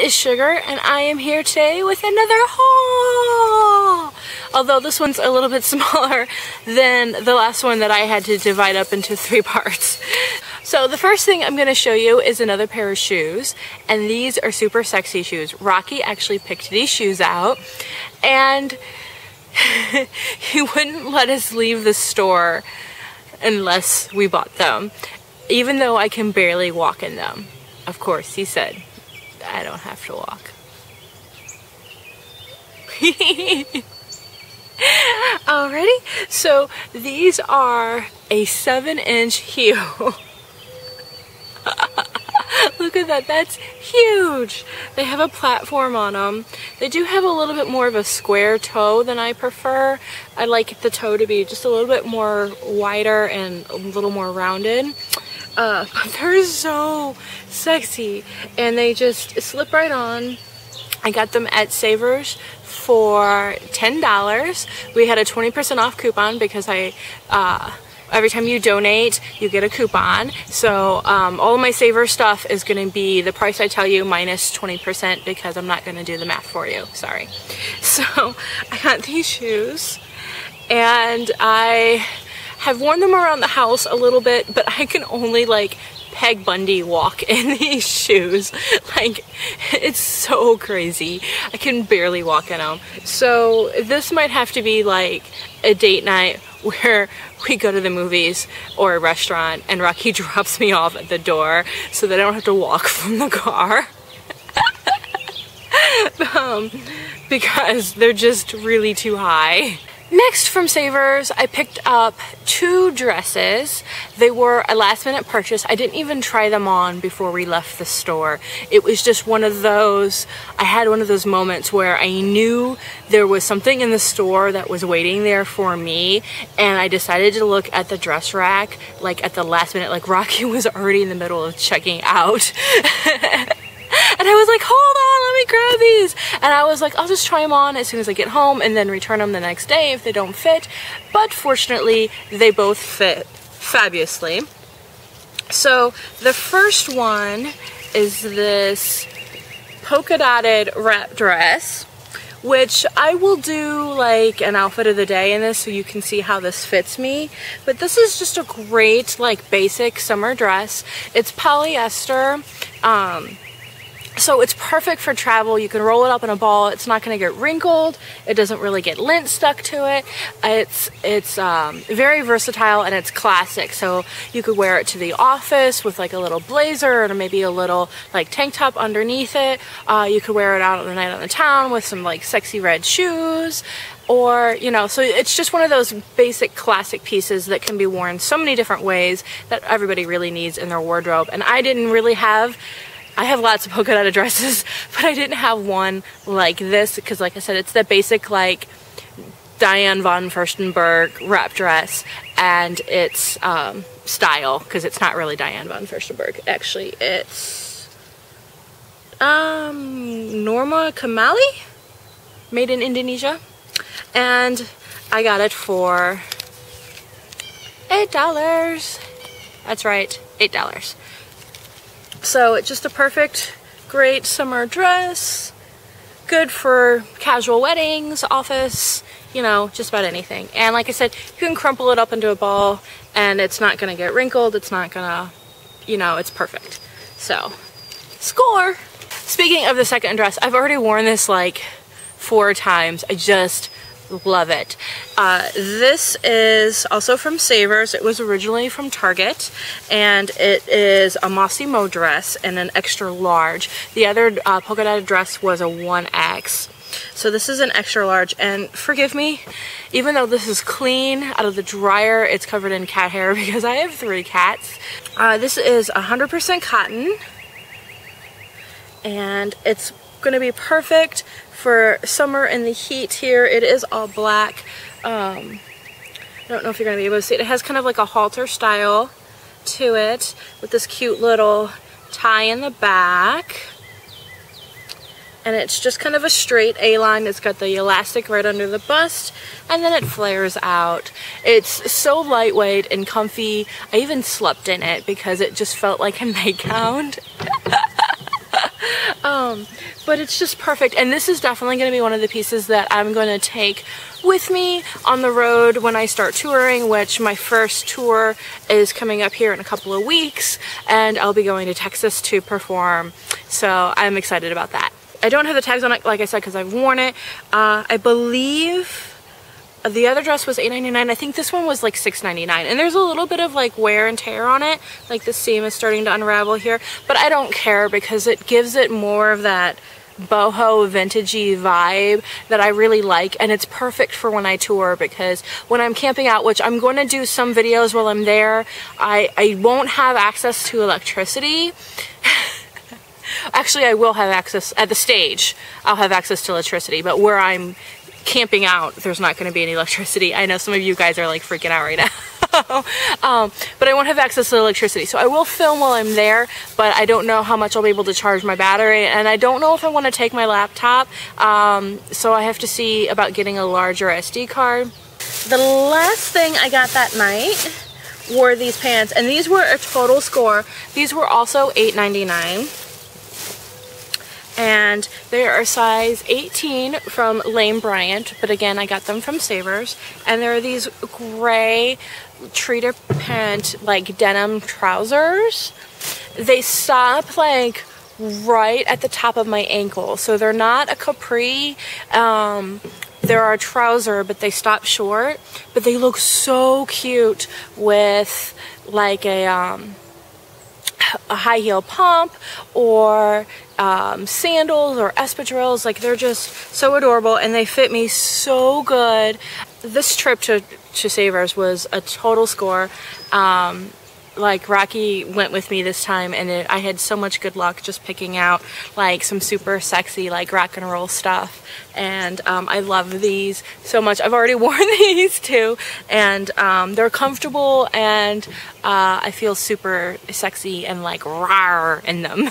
is Sugar, and I am here today with another haul! Although this one's a little bit smaller than the last one that I had to divide up into 3 parts. So the first thing I'm going to show you is another pair of shoes, and these are super sexy shoes. Rocky actually picked these shoes out, and he wouldn't let us leave the store unless we bought them, even though I can barely walk in them. Of course, he said, I don't have to walk. Alrighty, so these are a 7-inch heel. Look at that, that's huge. They have a platform on them. They do have a little bit more of a square toe than I prefer. I like the toe to be just a little bit more wider and a little more rounded. But they're so sexy, and they just slip right on. I got them at Savers for $10. We had a 20% off coupon because every time you donate, you get a coupon. So all of my Savers stuff is going to be the price I tell you minus 20% because I'm not going to do the math for you. Sorry. So I got these shoes, and I have worn them around the house a little bit, but I can only like Peg Bundy walk in these shoes. Like, it's so crazy. I can barely walk in them. So this might have to be like a date night where we go to the movies or a restaurant and Rocky drops me off at the door so that I don't have to walk from the car. Because they're just really too high. Next from Savers, I picked up 2 dresses. They were a last minute purchase. I didn't even try them on before we left the store. It was just one of those, I had one of those moments where I knew there was something in the store that was waiting there for me, and I decided to look at the dress rack like at the last minute, like Rocky was already in the middle of checking out. And I was like, hold on, let me grab these. And I was like, I'll just try them on as soon as I get home and then return them the next day if they don't fit. But fortunately, they both fit fabulously. So the first one is this polka dotted wrap dress, which I will do like an outfit of the day in this so you can see how this fits me. But this is just a great like basic summer dress. It's polyester. So it's perfect for travel. You can roll it up in a ball. It's not going to get wrinkled. It doesn't really get lint stuck to it. It's very versatile, and it's classic. So you could wear it to the office with like a little blazer or maybe a little like tank top underneath it. You could wear it out on the night on the town with some like sexy red shoes. Or, you know, so it's just one of those basic classic pieces that can be worn so many different ways that everybody really needs in their wardrobe. And I have lots of polka dotted dresses, but I didn't have one like this because, like I said, it's the basic like Diane von Furstenberg wrap dress, and it's style because it's not really Diane von Furstenberg. Actually, it's Norma Kamali, made in Indonesia, and I got it for $8. That's right, $8. So it's just a perfect, great summer dress, good for casual weddings, office, you know, just about anything. And like I said, you can crumple it up into a ball and it's not going to get wrinkled, it's not going to, you know, it's perfect. So, score! Speaking of the second dress, I've already worn this like 4 times. I just love it. This is also from Savers. It was originally from Target, and it is a Mossy Mo dress and an extra large. The other polka dotted dress was a 1X. So this is an extra large, and forgive me, even though this is clean out of the dryer, it's covered in cat hair because I have 3 cats. This is 100% cotton, and it's going to be perfect for summer in the heat here. It is all black. I don't know if you're going to be able to see it. It has kind of like a halter style to it with this cute little tie in the back. And it's just kind of a straight A-line. It's got the elastic right under the bust, and then it flares out. It's so lightweight and comfy. I even slept in it because it just felt like a nightgown. But it's just perfect, and this is definitely going to be one of the pieces that I'm going to take with me on the road when I start touring, which my first tour is coming up here in a couple of weeks, and I'll be going to Texas to perform, so I'm excited about that. I don't have the tags on it, like I said, because I've worn it. I believe the other dress was $8.99. I think this one was like $6.99, and there's a little bit of like wear and tear on it, like the seam is starting to unravel here, but I don't care because it gives it more of that boho vintagey vibe that I really like, and it's perfect for when I tour, because when I'm camping out, which I'm going to do some videos while I'm there, I won't have access to electricity. Actually, I will have access at the stage. I'll have access to electricity, but where I'm camping out, there's not going to be any electricity. I know some of you guys are like freaking out right now. But I won't have access to electricity, so I will film while I'm there, but I don't know how much I'll be able to charge my battery, and I don't know if I want to take my laptop, so I have to see about getting a larger SD card. The last thing I got that night were these pants, and these were a total score. These were also $8.99. And they are size 18 from Bryant, but again, I got them from Savers. And there are these gray treater print, like denim trousers. They stop like right at the top of my ankle, so they're not a capri. They're a trouser, but they stop short. But they look so cute with like a high heel pump or sandals or espadrilles. Like, they're just so adorable, and they fit me so good. This trip to Savers was a total score. Like, Rocky went with me this time, and I had so much good luck just picking out like some super sexy like rock and roll stuff, and I love these so much. I've already worn these too, and they're comfortable, and I feel super sexy and like rawr in them.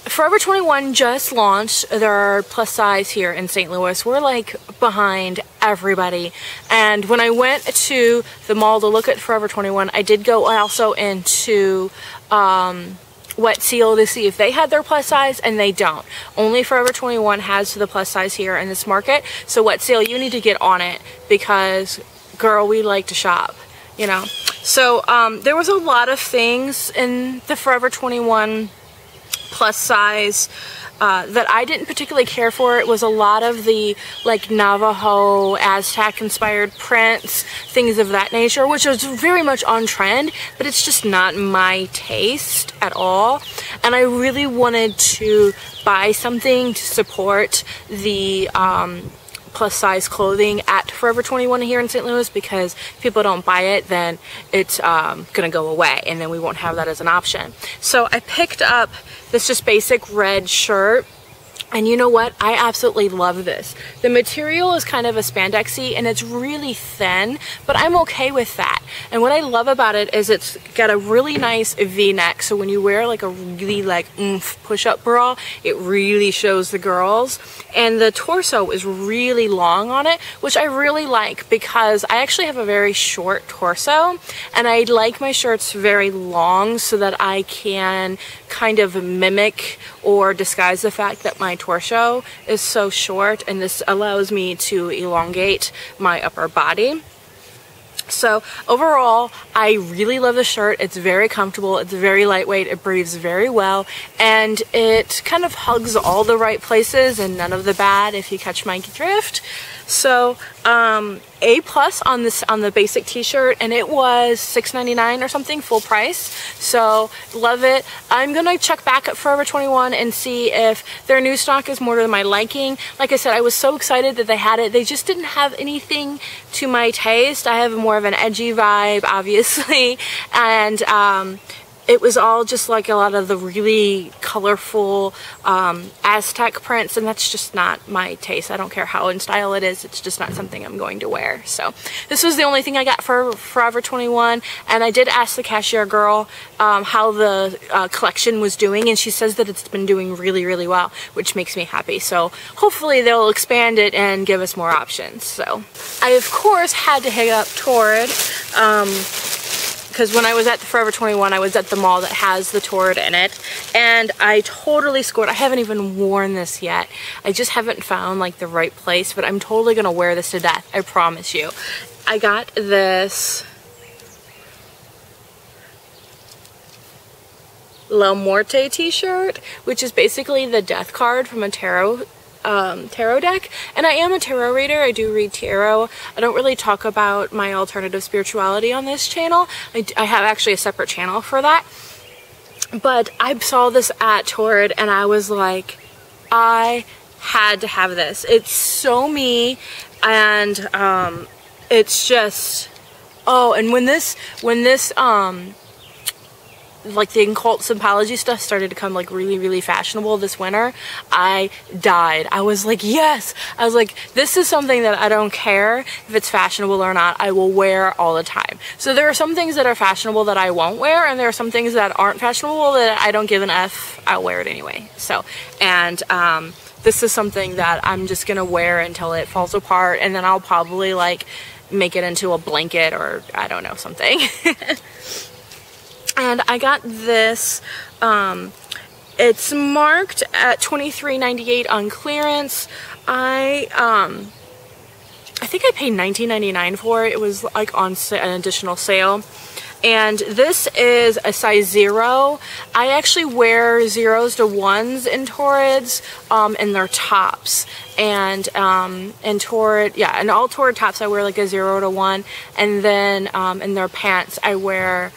Forever 21 just launched their plus size here in St. Louis. We're like behind everybody, and when I went to the mall to look at Forever 21, I did go also into Wet Seal to see if they had their plus size, and they don't. Only Forever 21 has the plus size here in this market, so Wet Seal, you need to get on it, because girl, we like to shop, you know. So there was a lot of things in the Forever 21 plus size that I didn't particularly care for. It was a lot of the like Navajo, Aztec inspired prints, things of that nature, which was very much on trend, but it's just not my taste at all. And I really wanted to buy something to support the plus size clothing at Forever 21 here in St. Louis, because if people don't buy it, then it's gonna go away, and then we won't have that as an option. So I picked up this just basic red shirt, and you know what? I absolutely love this. The material is kind of a spandexy, and it's really thin, but I'm okay with that. And what I love about it is it's got a really nice V-neck, so when you wear like a really like oomph push-up bra, it really shows the girls. And the torso is really long on it, which I really like, because I actually have a very short torso, and I like my shirts very long so that I can kind of mimic or disguise the fact that my torso is so short, and this allows me to elongate my upper body. So overall, I really love the shirt. It's very comfortable, it's very lightweight, it breathes very well, and it kind of hugs all the right places and none of the bad, if you catch my drift. So A+ on the basic t-shirt, and it was $6.99 or something, full price. So love it. I'm gonna check back at Forever 21 and see if their new stock is more to my liking. Like I said, I was so excited that they had it. They just didn't have anything to my taste. I have more of an edgy vibe, obviously, and it was all just like a lot of the really colorful Aztec prints, and that's just not my taste. I don't care how in style it is, it's just not something I'm going to wear. So this was the only thing I got for Forever 21, and I did ask the cashier girl how the collection was doing, and she says that it's been doing really, really well, which makes me happy. So hopefully they'll expand it and give us more options. So I, of course, had to hit up Torrid because when I was at the Forever 21, I was at the mall that has the Torrid in it, and I totally scored. I haven't even worn this yet. I just haven't found like the right place, but I'm totally gonna wear this to death, I promise you. I got this La Muerte t-shirt, which is basically the death card from a tarot deck, and I am a tarot reader. I do read tarot. I don't really talk about my alternative spirituality on this channel. I have actually a separate channel for that, but I saw this at Torrid and I was like, I had to have this. It's so me, and it's just, oh, and when this like the occult symbology stuff started to come like really fashionable this winter, I died. I was like, yes. I was like, this is something that I don't care if it's fashionable or not, I will wear all the time. So there are some things that are fashionable that I won't wear, and there are some things that aren't fashionable that I don't give an F, I'll wear it anyway. So, and this is something that I'm just gonna wear until it falls apart, and then I'll probably like make it into a blanket or I don't know, something. And I got this, it's marked at $23.98 on clearance. I think I paid $19.99 for it. It was like on an additional sale. And this is a size 0. I actually wear 0s to 1s in Torrids, and they're tops. And in Torrid, yeah, in all Torrid tops I wear like a 0 to 1. And then in their pants I wear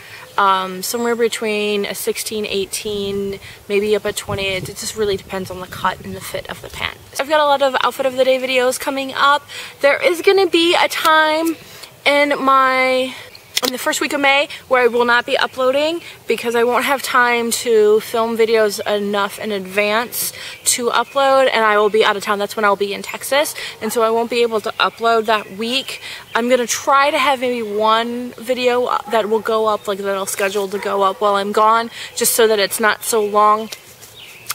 somewhere between a 16, 18, maybe up at 20. It just really depends on the cut and the fit of the pant. I've got a lot of outfit of the day videos coming up. There is going to be a time in the first week of May where I will not be uploading because I won't have time to film videos enough in advance to upload, and I will be out of town. That's when I'll be in Texas, and so I won't be able to upload that week. I'm gonna try to have maybe one video that will go up, like that'll schedule to go up while I'm gone, just so that it's not so long.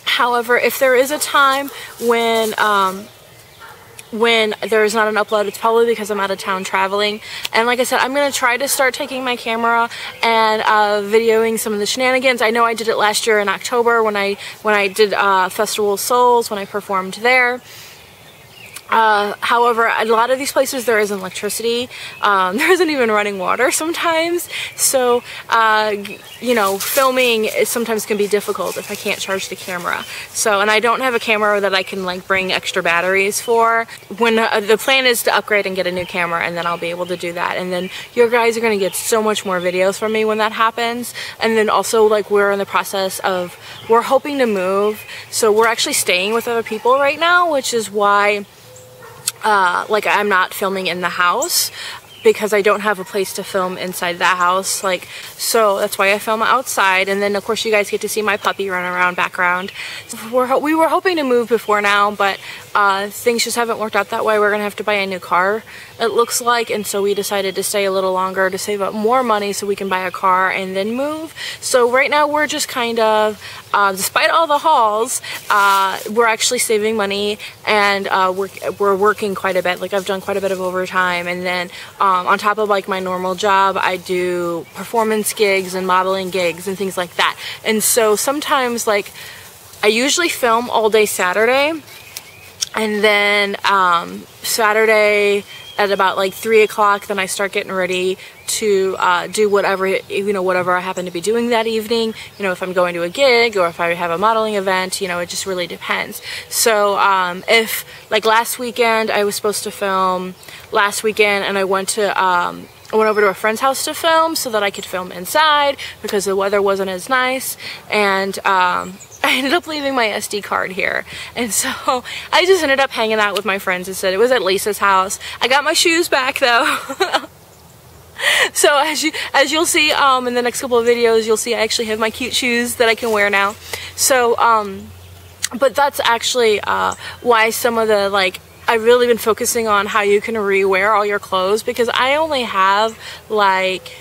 However, if there is a time when there is not an upload, it's probably because I'm out of town traveling. And like I said, I'm going to try to start taking my camera and videoing some of the shenanigans. I know I did it last year in October when I did Festival of Souls, when I performed there. However, a lot of these places there isn't electricity. There isn't even running water sometimes. So, you know, filming sometimes can be difficult if I can't charge the camera. So, and I don't have a camera that I can like bring extra batteries for. When the plan is to upgrade and get a new camera, and then I'll be able to do that. And then you guys are going to get so much more videos from me when that happens. And then also, like, we're in the process of, we're hoping to move. So we're actually staying with other people right now, which is why like I'm not filming in the house, because I don't have a place to film inside the house, like, so that's why I film outside. And then of course you guys get to see my puppy run around background. We were hoping to move before now, but things just haven't worked out that way. We're gonna have to buy a new car, it looks like, and so we decided to stay a little longer to save up more money so we can buy a car and then move. So right now we're just kind of, despite all the hauls, we're actually saving money, and we're working quite a bit. Like, I've done quite a bit of overtime, and then on top of like my normal job, I do performance gigs and modeling gigs and things like that. And so sometimes, like, I usually film all day Saturday, and then Saturday at about like 3 o'clock, then I start getting ready to do whatever, you know, whatever I happen to be doing that evening. You know, if I'm going to a gig or if I have a modeling event, you know, it just really depends. So if, like, last weekend I was supposed to film last weekend, and I went over to a friend's house to film so that I could film inside because the weather wasn't as nice, and I ended up leaving my SD card here, and so I just ended up hanging out with my friends instead. It was at Lisa's house. I got my shoes back though. So as you'll see in the next couple of videos, you'll see I actually have my cute shoes that I can wear now. So but that's actually why some of the, like, I've really been focusing on how you can re-wear all your clothes, because I only have like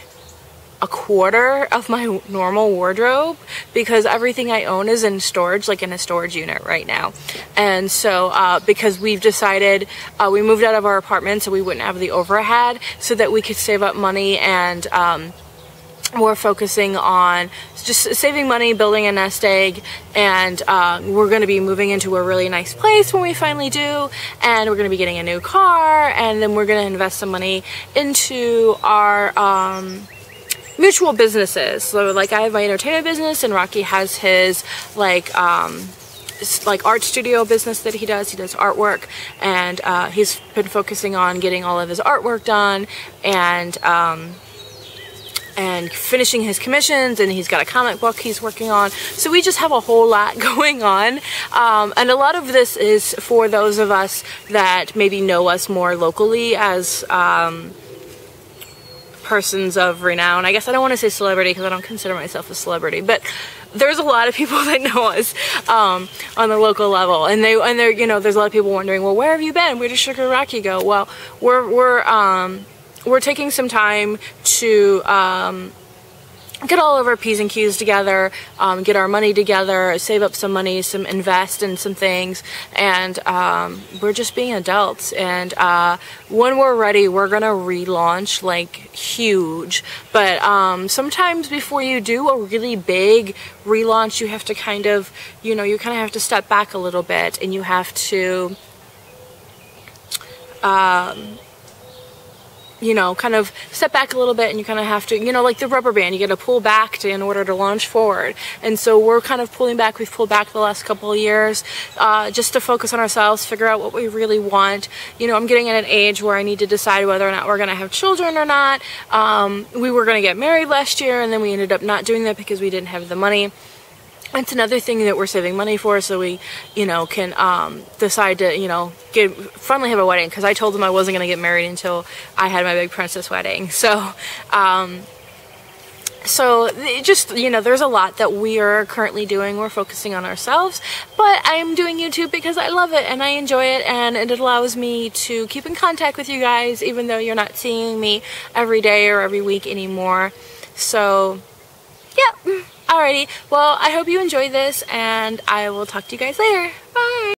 a quarter of my normal wardrobe, because everything I own is in storage, like in a storage unit right now. And so because we've decided, we moved out of our apartment so we wouldn't have the overhead, so that we could save up money and we're focusing on just saving money, building a nest egg, and we're going to be moving into a really nice place when we finally do, and we're going to be getting a new car, and then we're going to invest some money into our mutual businesses. So like I have my entertainment business, and Rocky has his like art studio business that he does. He does artwork, and he's been focusing on getting all of his artwork done, and finishing his commissions, and he's got a comic book he's working on. So we just have a whole lot going on, and a lot of this is for those of us that maybe know us more locally as persons of renown. I guess I don't want to say celebrity because I don't consider myself a celebrity, but there's a lot of people that know us on the local level, and they're you know, there's a lot of people wondering, well, where have you been? Where did Sugar Rocky go? Well, we're taking some time to get all of our P's and Q's together, get our money together, save up some money, invest in some things, and we're just being adults. And when we're ready, we're gonna relaunch like huge. But sometimes before you do a really big relaunch, you have to kind of, you know, you kind of have to step back a little bit, and you have to you know, kind of step back a little bit, and you kind of have to, you know, like the rubber band, you got to pull back in order to launch forward. And so we're kind of pulling back. We've pulled back the last couple of years just to focus on ourselves, figure out what we really want. You know, I'm getting at an age where I need to decide whether or not we're going to have children or not. We were going to get married last year, and then we ended up not doing that because we didn't have the money. It's another thing that we're saving money for, so we, you know, can decide to, you know, finally have a wedding, because I told them I wasn't going to get married until I had my big princess wedding. So, just, you know, there's a lot that we are currently doing. We're focusing on ourselves, but I'm doing YouTube because I love it and I enjoy it, and it allows me to keep in contact with you guys, even though you're not seeing me every day or every week anymore. So, yeah. Alrighty, well, I hope you enjoyed this, and I will talk to you guys later.